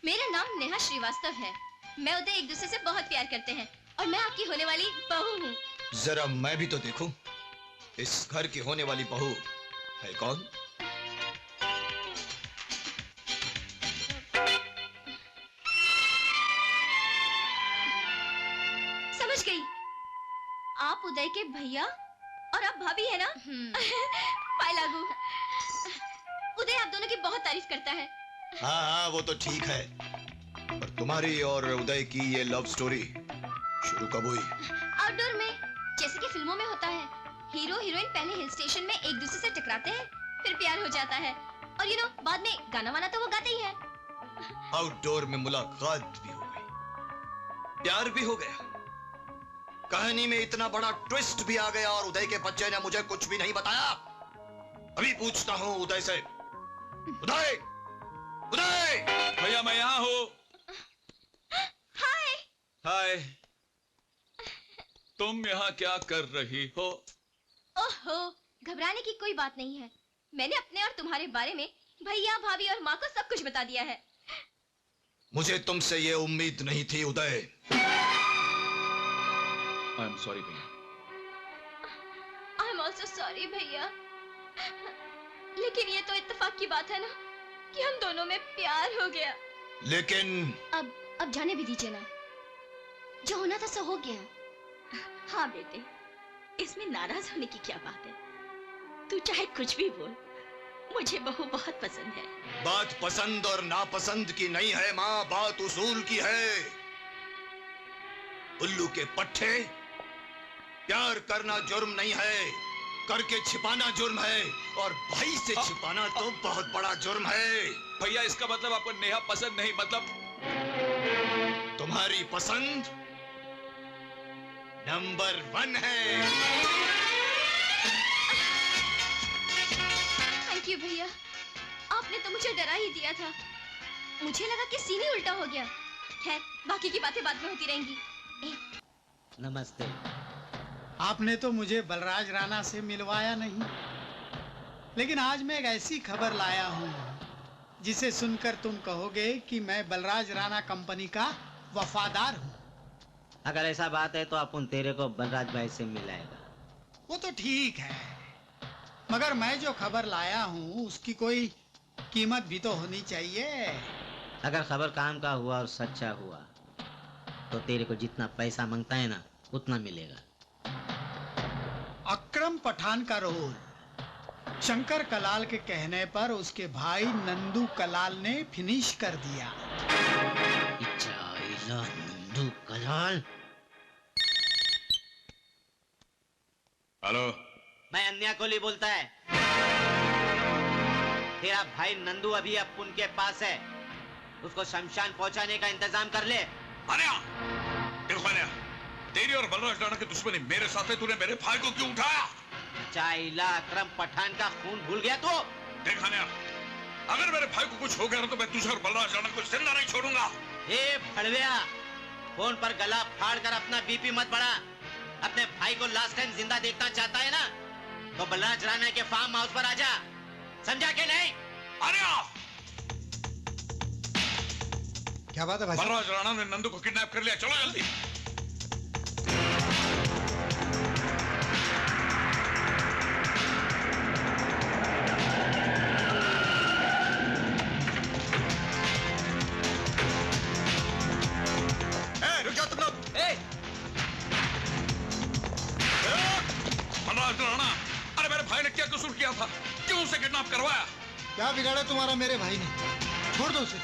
मेरा नाम नेहा श्रीवास्तव है। मैं उदय एक दूसरे से बहुत प्यार करते हैं और मैं आपकी होने वाली बहू हूँ। जरा मैं भी तो देखूं, इस घर की होने वाली बहू है कौन? समझ गई, आप उदय के भैया और आप भाभी है ना? पाए लागू। उदय आप दोनों की बहुत तारीफ करता है। हाँ हाँ वो तो ठीक है, पर तुम्हारी और उदय की ये लव स्टोरी शुरू कब हुई? आउटडोर में, जैसे कि फिल्मों में होता है। हीरो हीरोइन पहले हिल स्टेशन में एक दूसरे से टकराते हैं, फिर प्यार हो जाता है और बाद में गाना वाना तो वो गाते ही है। आउटडोर में मुलाकात भी हो गई, प्यार भी हो गया, कहानी में इतना बड़ा ट्विस्ट भी आ गया और उदय के बच्चे ने मुझे कुछ भी नहीं बताया। अभी पूछता हूँ उदय से। उदय, उदय! भैया मैं यहाँ हूँ। हाय। हाय। तुम यहाँ क्या कर रही हो? ओहो, घबराने की कोई बात नहीं है। मैंने अपने और तुम्हारे बारे में भैया भाभी और माँ को सब कुछ बता दिया है। मुझे तुमसे ये उम्मीद नहीं थी उदय। आई एम सॉरी भैया। आई एम ऑल्सो सॉरी भैया। लेकिन ये तो इत्तेफाक की बात है ना कि हम दोनों में प्यार हो गया। लेकिन अब जाने भी दीजिए ना, जो होना था सो हो गया। हाँ बेटे, इसमें नाराज होने की क्या बात है? तू चाहे कुछ भी बोल, मुझे बहू बहुत पसंद है। बात पसंद और नापसंद की नहीं है माँ, बात उसूल की है। उल्लू के पट्टे, प्यार करना जुर्म नहीं है, करके छिपाना जुर्म है, और भाई से छिपाना तो बहुत बड़ा जुर्म है। भैया इसका मतलब आपको नेहा पसंद नहीं? मतलब तुम्हारी पसंद नंबर 1 है। थैंक यू भैया, आपने तो मुझे डरा ही दिया था। मुझे लगा कि सीन ही उल्टा हो गया। खैर, बाकी की बातें बाद में होती रहेंगी। नमस्ते। आपने तो मुझे बलराज राणा से मिलवाया नहीं, लेकिन आज मैं एक ऐसी खबर लाया हूँ जिसे सुनकर तुम कहोगे कि मैं बलराज राणा कंपनी का वफादार हूँ। अगर ऐसा बात है तो अपन तेरे को बलराज भाई से मिलाएगा। वो तो ठीक है, मगर मैं जो खबर लाया हूँ उसकी कोई कीमत भी तो होनी चाहिए। अगर खबर काम का हुआ और सच्चा हुआ तो तेरे को जितना पैसा मांगता है ना उतना मिलेगा। अकरम पठान का रोल शंकर कलाल के कहने पर उसके भाई नंदू कलाल ने फिनिश कर दिया। नंदू कलाल? हेलो, मैं अन्या कोहली बोलता है। तेरा भाई नंदू अभी अपन के पास है, उसको शमशान पहुंचाने का इंतजाम कर ले। अन्या, देखो अन्या, तेरी और बलराज राणा की दुश्मनी मेरे साथ है, तूने मेरे भाई को क्यों उठाया? चाइला अकरम पठान का खून भूल गया तू? देख अन्या, अगर मेरे भाई को कुछ हो गया तो मैं तुझे और बलराज राणा को जिंदा नहीं छोड़ूंगा। हे फड़विया, फोन पर गला फाड़ कर अपना बीपी मत बढ़ा। अपने भाई को लास्ट टाइम जिंदा देखना चाहता है ना तो बलराज राणा के फार्म हाउस पर आजा, समझा के नहीं? अन्या, क्या बात है भाई? बलराज राणा ने नंदू को किडनैप कर लिया, चलो जल्दी। रुक जाओ तुम लोग। बलराज राणा, अरे मेरे भाई ने क्या कसूर किया था? क्यों उसे किडनैप करवाया? क्या बिगाड़ा तुम्हारा मेरे भाई ने? छोड़ दो उसे।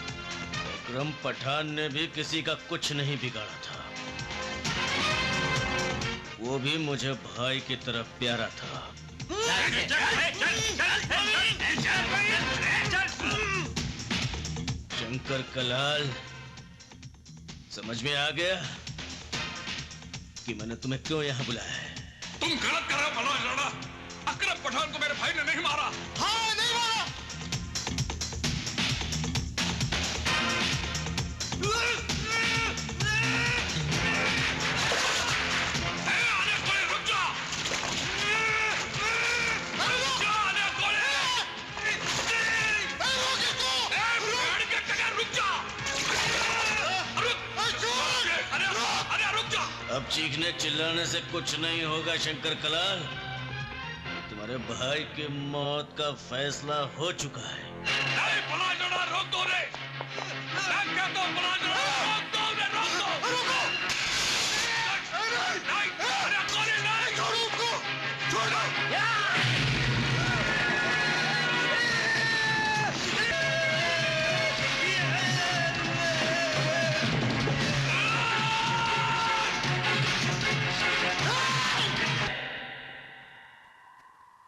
अकरम पठान ने भी किसी का कुछ नहीं बिगाड़ा था, वो भी मुझे भाई की तरफ प्यारा था। शंकर कलाल, समझ में आ गया कि मैंने तुम्हें क्यों यहाँ बुलाया है? तुम गलत कर रहे हो बलराज राणा। अकरम पठान को मेरे भाई ने नहीं मारा। हाँ, नहीं मारा। रुक जा। अब चीखने चिल्लाने से कुछ नहीं होगा शंकर कलाल। तुम्हारे भाई की मौत का फैसला हो चुका है। नहीं, बलराज राणा रोक दो रे। मैं कहता हूं बलराज राणा रोक दो रे, रोक दो। रुको। नहीं, अरे गोली नहीं, छोड़ो उसको, छोड़ दो।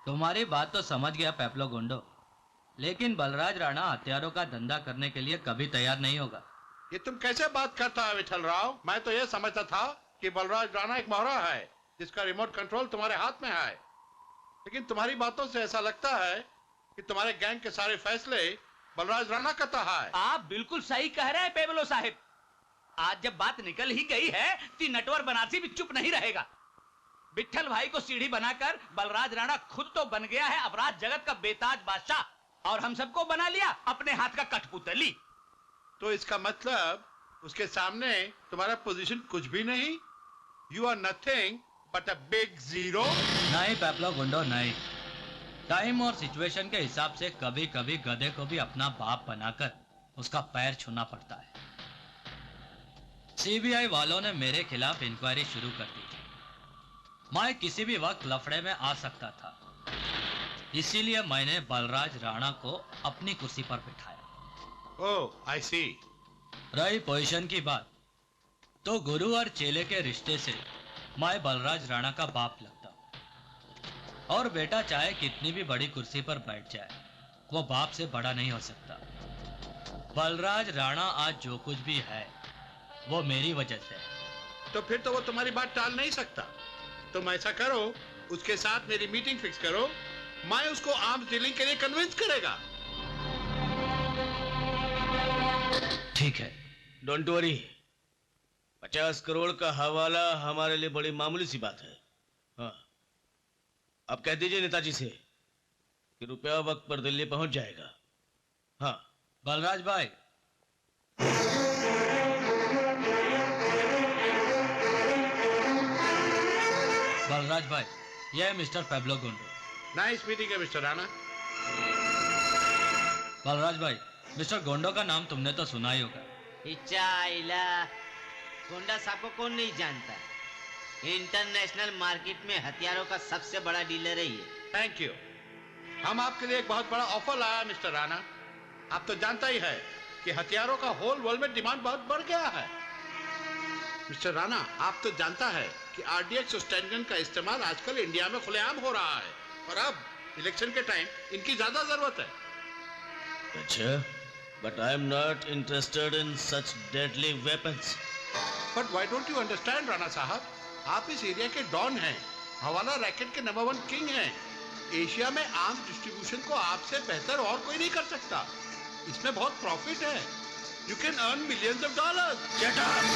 तुम्हारी बात तो समझ गया पेप्लो गुंडो, लेकिन बलराज राणा हथियारों का धंधा करने के लिए कभी तैयार नहीं होगा। ये तुम कैसे बात करता है विठल राव? मैं तो ये समझता था कि बलराज राणा एक मोहरा है जिसका रिमोट कंट्रोल तुम्हारे हाथ में है, लेकिन तुम्हारी बातों से ऐसा लगता है कि तुम्हारे गैंग के सारे फैसले बलराज राणा करता है। आप बिल्कुल सही कह रहे हैं पेबलो साहिब। आज जब बात निकल ही गई है तो नटवर बनारसी भी चुप नहीं रहेगा। विठल भाई को सीढ़ी बनाकर बलराज राणा खुद तो बन गया है अपराध जगत का बेताज बादशाह, और हम सबको बना लिया अपने हाथ का कठपुतली। तो इसका मतलब उसके सामने तुम्हारा पोजीशन कुछ भी नहीं। You are nothing but a big zero. नहीं पेप्लो गुंडो नहीं, टाइम और सिचुएशन के हिसाब से कभी कभी गधे को भी अपना बाप बनाकर उसका पैर छूना पड़ता है। सीबीआई वालों ने मेरे खिलाफ इंक्वायरी शुरू कर दी थी। मैं किसी भी वक्त लफड़े में आ सकता था, इसीलिए मैंने बलराज राणा को अपनी कुर्सी पर बिठाया। ओह आई सी। रही पोजीशन की बात, तो गुरु और चेले के रिश्ते से मैं बलराज राणा का बाप लगता हूं। और बेटा चाहे कितनी भी बड़ी कुर्सी पर बैठ जाए, वो बाप से बड़ा नहीं हो सकता। बलराज राणा आज जो कुछ भी है वो मेरी वजह से है। तो फिर तो वो तुम्हारी बात टाल नहीं सकता। तुम ऐसा करो, उसके साथ मेरी मीटिंग फिक्स करो, मैं उसको आर्म्स डीलिंग के लिए कन्विंस करेगा। ठीक है, डोंट वरी, 50 करोड़ का हवाला हमारे लिए बड़ी मामूली सी बात है। हाँ, आप कह दीजिए नेताजी से कि रुपया वक्त पर दिल्ली पहुंच जाएगा। हाँ बलराज भाई, बलराज भाई, यह है मिस्टर पेब्लो गुंडो। नाइस मीटिंग है मिस्टर राणा। बलराज भाई, मिस्टर गोंडो का नाम तुमने तो सुना ही होगा। इचाइला गोंडा साहब को कौन नहीं जानता? इंटरनेशनल मार्केट में हथियारों का सबसे बड़ा डीलर है ये। Thank you. हम आपके लिए एक बहुत बड़ा ऑफर लाया मिस्टर राणा। आप तो जानता ही है कि हथियारों का होल वर्ल्ड में डिमांड बहुत बढ़ गया है। मिस्टर राणा, आप तो जानता है कि आरडीएक्स और स्टैंडगन का इस्तेमाल आजकल इंडिया में खुलेआम हो रहा है, और अब इलेक्शन के टाइम इनकी ज्यादा जरूरत है। अच्छा, but I am not interested in such deadly weapons. But why don't you understand Rana साहब? आप इस एरिया के डॉन हैं, हवाला रैकेट के नंबर 1 किंग हैं। एशिया में आर्म्स डिस्ट्रीब्यूशन को आपसे बेहतर और कोई नहीं कर सकता। इसमें बहुत प्रॉफिट है। You can earn millions of dollars. Shut up!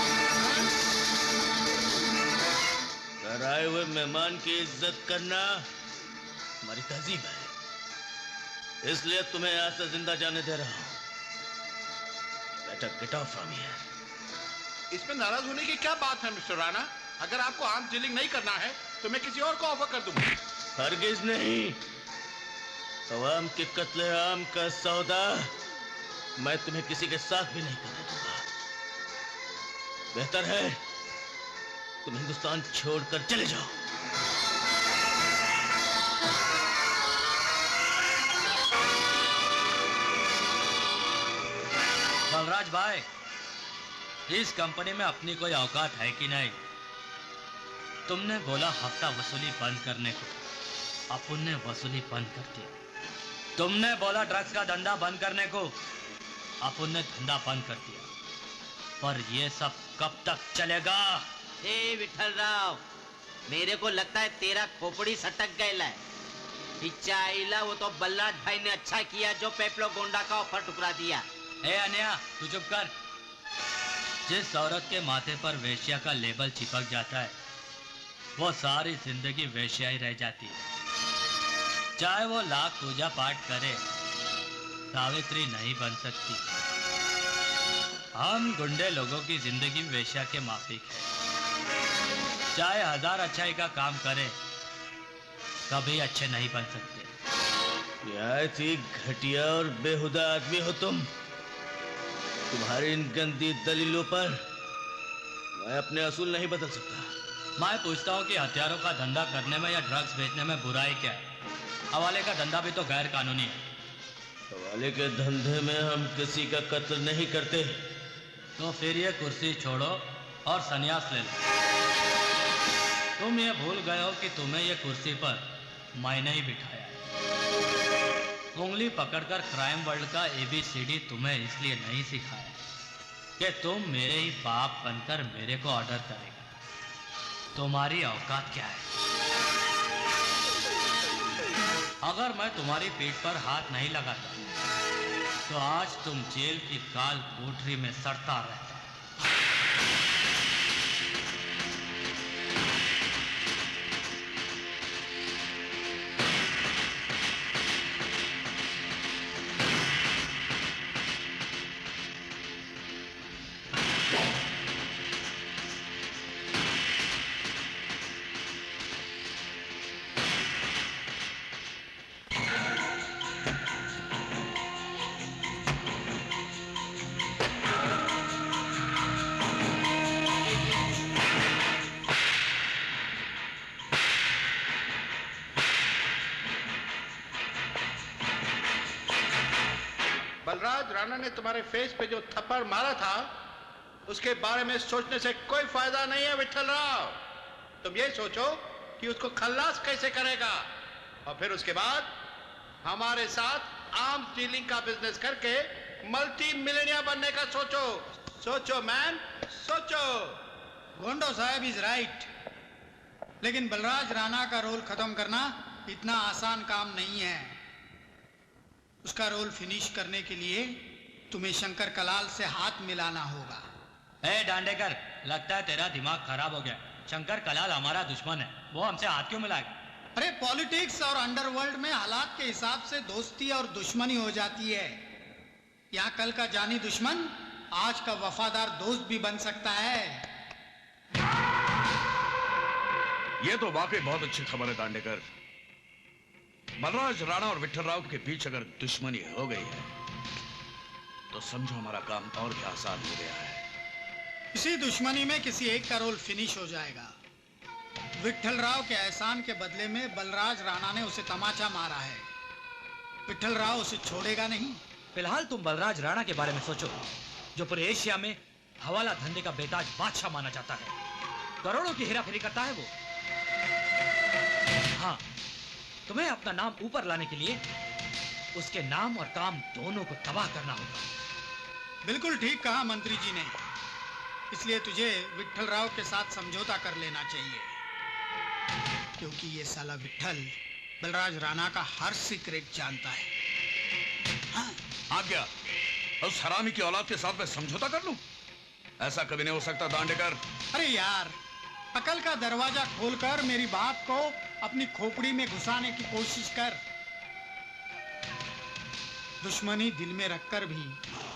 आए हुए मेहमान की इज्जत करना हमारी तहजीब है, इसलिए तुम्हें यहाँ से जिंदा जाने दे रहा हूँ। Better get off from here. इसमें नाराज होने की क्या बात है मिस्टर राणा? अगर आपको आर्म्स डीलिंग नहीं करना है तो मैं किसी और को ऑफर कर दूंगा। हरगिज नहीं। अवाम के कत्ले आम का सौदा मैं तुम्हें किसी के साथ भी नहीं करने दूंगा। बेहतर है तुम हिंदुस्तान छोड़कर चले जाओ। बलराज भाई, इस कंपनी में अपनी कोई औकात है कि नहीं? तुमने बोला हफ्ता वसूली बंद करने को, अपुन ने वसूली बंद कर दिया। तुमने बोला ड्रग्स का धंधा बंद करने को, अपुन ने धंधा बंद कर दिया। पर ये सब कब तक चलेगा? ए विठल राव, मेरे को लगता है तेरा खोपड़ी सटक गया है। इचाइला वो तो बलराज भाई ने अच्छा किया जो पेप्लो गोंडा का ऑफर ठुकरा दिया। ए अन्या, तू चुप कर। जिस औरत के माथे पर वेश्या का लेबल चिपक जाता है वो सारी जिंदगी वेश्या ही रह जाती है। चाहे वो लाख पूजा पाठ करे, सावित्री नहीं बन सकती। हम गुंडे लोगों की जिंदगी वेश्या के माफिक है। चाहे 1000 अच्छाई का काम करे, कभी अच्छे नहीं बन सकते। निहायत ही घटिया और बेहुदा आदमी हो तुम। तुम्हारी इन गंदी दलीलों पर मैं अपने असूल नहीं बदल सकता। मैं पूछता हूँ कि हथियारों का धंधा करने में या ड्रग्स बेचने में बुराई क्या है? हवाले का धंधा भी तो गैर कानूनी है। हवाले के धंधे में हम किसी का कत्ल नहीं करते। तो फिर ये कुर्सी छोड़ो और संन्यास ले लो। तुम ये भूल गए हो कि तुम्हें ये कुर्सी पर मैंने ही बिठाया है। उंगली पकड़कर क्राइम वर्ल्ड का ABCD तुम्हें इसलिए नहीं सिखाया कि तुम मेरे ही बाप बनकर मेरे को ऑर्डर करेगा। तुम्हारी औकात क्या है? अगर मैं तुम्हारी पीठ पर हाथ नहीं लगाता तो आज तुम जेल की काल कोठरी में सड़ता रहता। बलराज राणा ने तुम्हारे फेस पे जो थप्पड़ मारा था उसके बारे में सोचने से कोई फायदा नहीं है विठल राव। तुम ये सोचो कि उसको खल्लास कैसे करेगा और फिर उसके बाद हमारे साथ आर्म्स डीलिंग का बिजनेस करके मल्टी मिलियनियर बनने का सोचो। सोचो मैन, सोचो। गोंडो साहब इज राइट, लेकिन बलराज राणा का रोल खत्म करना इतना आसान काम नहीं है। उसका रोल फिनिश करने के लिए तुम्हें शंकर कलाल से हाथ मिलाना होगा। ए डांडेकर, लगता है तेरा दिमाग खराब हो गया। शंकर कलाल हमारा दुश्मन है, वो हमसे हाथ क्यों मिलाएगा? अरे पॉलिटिक्स और अंडरवर्ल्ड में हालात के हिसाब से दोस्ती और दुश्मनी हो जाती है। यहाँ कल का जानी दुश्मन आज का वफादार दोस्त भी बन सकता है। ये तो वाकई बहुत अच्छी खबर है दांडेकर। बलराज राणा और विठल राव के बीच अगर दुश्मनी हो गई है तो समझो हमारा काम और भी आसान हो गया है। इसी दुश्मनी में किसी एक का रोल फिनिश हो जाएगा। विठल राव के एहसान के बदले में बलराज राणा ने उसे तमाचा मारा है। विठल राव उसे छोड़ेगा नहीं। फिलहाल तुम बलराज राणा के बारे में सोचो, जो पूरे एशिया में हवाला धंधे का बेताज बादशाह माना जाता है। करोड़ों की हेराफेरी करता है वो। हाँ, तुम्हें अपना नाम ऊपर लाने के लिए उसके नाम और काम दोनों को तबाह करना होगा। बिल्कुल ठीक कहा मंत्री जी ने। इसलिए तुझे विठल राव के साथ समझौता कर लेना चाहिए, क्योंकि ये साला विठल बलराज राणा का हर सीक्रेट जानता है। हाँ। आज्ञा, उस हरामी की औलाद के साथ मैं समझौता कर लूं? ऐसा कभी नहीं हो सकता दांडेकर। अरे यार, अकल का दरवाजा खोलकर मेरी बात को अपनी खोपड़ी में घुसाने की कोशिश कर। दुश्मनी दिल में रखकर भी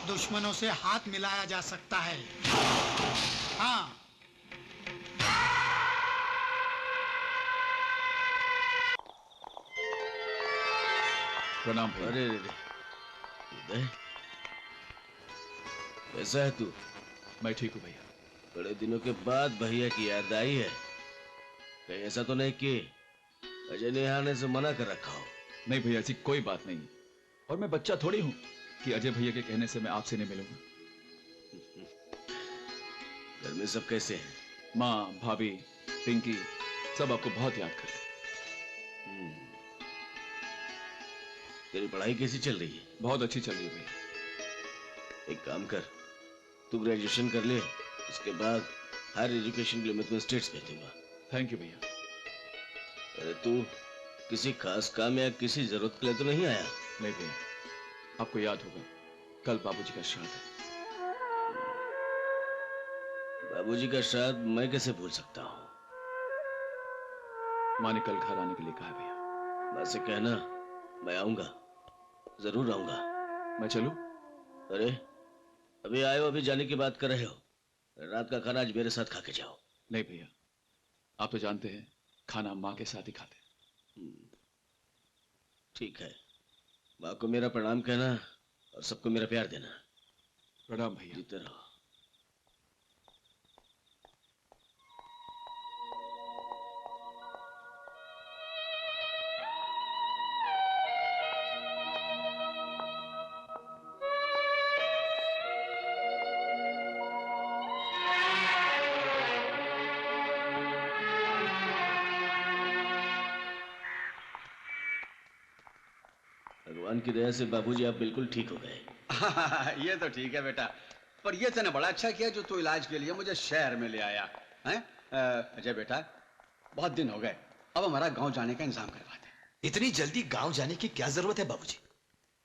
दुश्मनों से हाथ मिलाया जा सकता है। हाँ। प्रणाम भैया। अरे उदय, कैसा है तू? मैं ठीक हूँ भैया। बड़े दिनों के बाद भैया की याद आई है। कहीं ऐसा तो नहीं कि अजय ने आने से मना कर रखा हो? नहीं भैया, ऐसी कोई बात नहीं। और मैं बच्चा थोड़ी हूँ कि अजय भैया के कहने से मैं आपसे नहीं मिलूंगा। घर में सब कैसे हैं? माँ, भाभी, पिंकी सब आपको बहुत याद कर रहे हैं। तेरी पढ़ाई कैसी चल रही है? बहुत अच्छी चल रही है भैया। एक काम कर, तू ग्रेजुएशन कर ले, उसके बाद हायर एजुकेशन के लिए मैं तुम्हें स्टेट्स भेज दूंगा। थैंक यू भैया। अरे तू किसी खास काम या किसी जरूरत के लिए तो नहीं आया? नहीं भैया, आपको याद होगा कल बाबूजी का श्राद्ध है। बाबूजी का श्राद्ध मैं कैसे भूल सकता हूँ? माँ ने कल घर आने के लिए कहा है भैया। माँ से कहना मैं आऊंगा, जरूर आऊंगा। मैं चलूं? अरे अभी आए हो, अभी जाने की बात कर रहे हो? रात का खाना आज मेरे साथ खा के जाओ। नहीं भैया, आप तो जानते हैं खाना हम माँ के साथ ही खाते हैं। ठीक है, माँ को मेरा प्रणाम कहना और सबको मेरा प्यार देना। प्रणाम भैया। जीते रहो। भगवान की दया से बाबूजी आप बिल्कुल ठीक हो गए। ये तो ठीक है बेटा, पर ये तूने बड़ा अच्छा किया जो तू इलाज के लिए मुझे शहर में ले आया हैं। अजय बेटा, बहुत दिन हो गए, अब हमारा गांव जाने का इंतजाम करवा दे। इतनी जल्दी गांव जाने की क्या जरूरत है बाबूजी?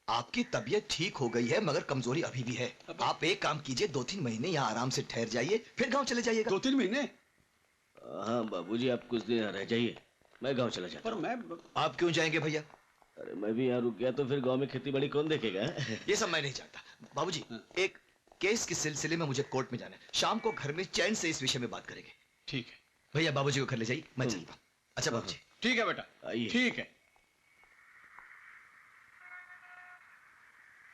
आपकी तबीयत ठीक हो गई है मगर कमजोरी अभी भी है। आप एक काम कीजिए, 2-3 महीने यहाँ आराम से ठहर जाइए, फिर गांव चले जाइएगा। 2-3 महीने? हाँ बाबूजी, आप कुछ दिन रह जाइए, मैं गांव चला जाता। पर मैं आप क्यों जाएंगे भैया? अरे मैं भी यहाँ रुक गया तो फिर गांव में खेती बाड़ी कौन देखेगा? ये सब मैं नहीं जानता बाबूजी। एक केस के सिलसिले में मुझे कोर्ट में जाना है, शाम को घर में चैन से इस विषय में बात करेंगे। ठीक है भैया, बाबूजी को घर ले जाइए, मैं चलता हूँ। अच्छा बाबूजी। ठीक है बेटा, आइए। ठीक है।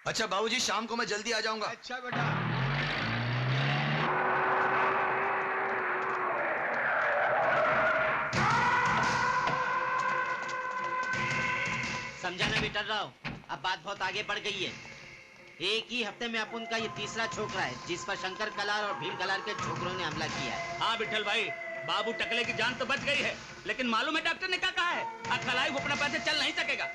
अच्छा बाबूजी, शाम को मैं जल्दी आ जाऊंगा। अच्छा बेटा। समझा ना विठल राव, अब बात बहुत आगे बढ़ गई है। एक ही हफ्ते में अपन का ये तीसरा छोकरा है जिस पर शंकर कलार और भीम कलार के छोकरों ने हमला किया है। हाँ विठल भाई, बाबू टकले की जान तो बच गई है, लेकिन मालूम है डॉक्टर ने क्या कहा है? अखलाई घुटना पैसे चल नहीं सकेगा।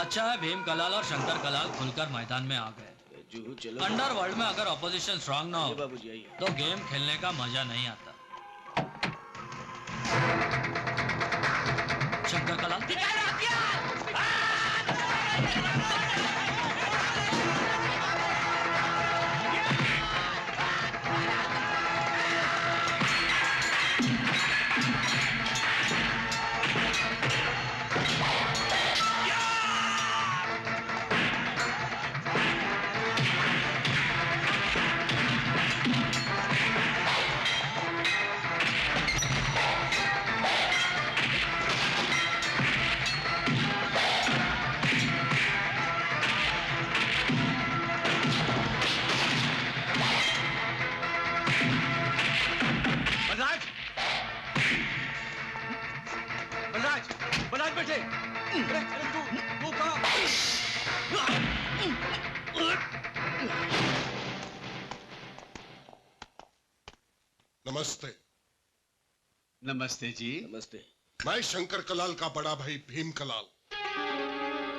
अच्छा है भीम कलाल और शंकर कलाल खुलकर मैदान में आ गए। जूहू चलो। अंडरवर्ल्ड में अगर ऑपोजिशन स्ट्रांग ना हो बाबूजी आइए। तो गेम खेलने का मजा नहीं आता। शंकर कलाल नमस्ते। नमस्ते जी। नमस्ते। मैं शंकर कलाल का बड़ा भाई भीम कलाल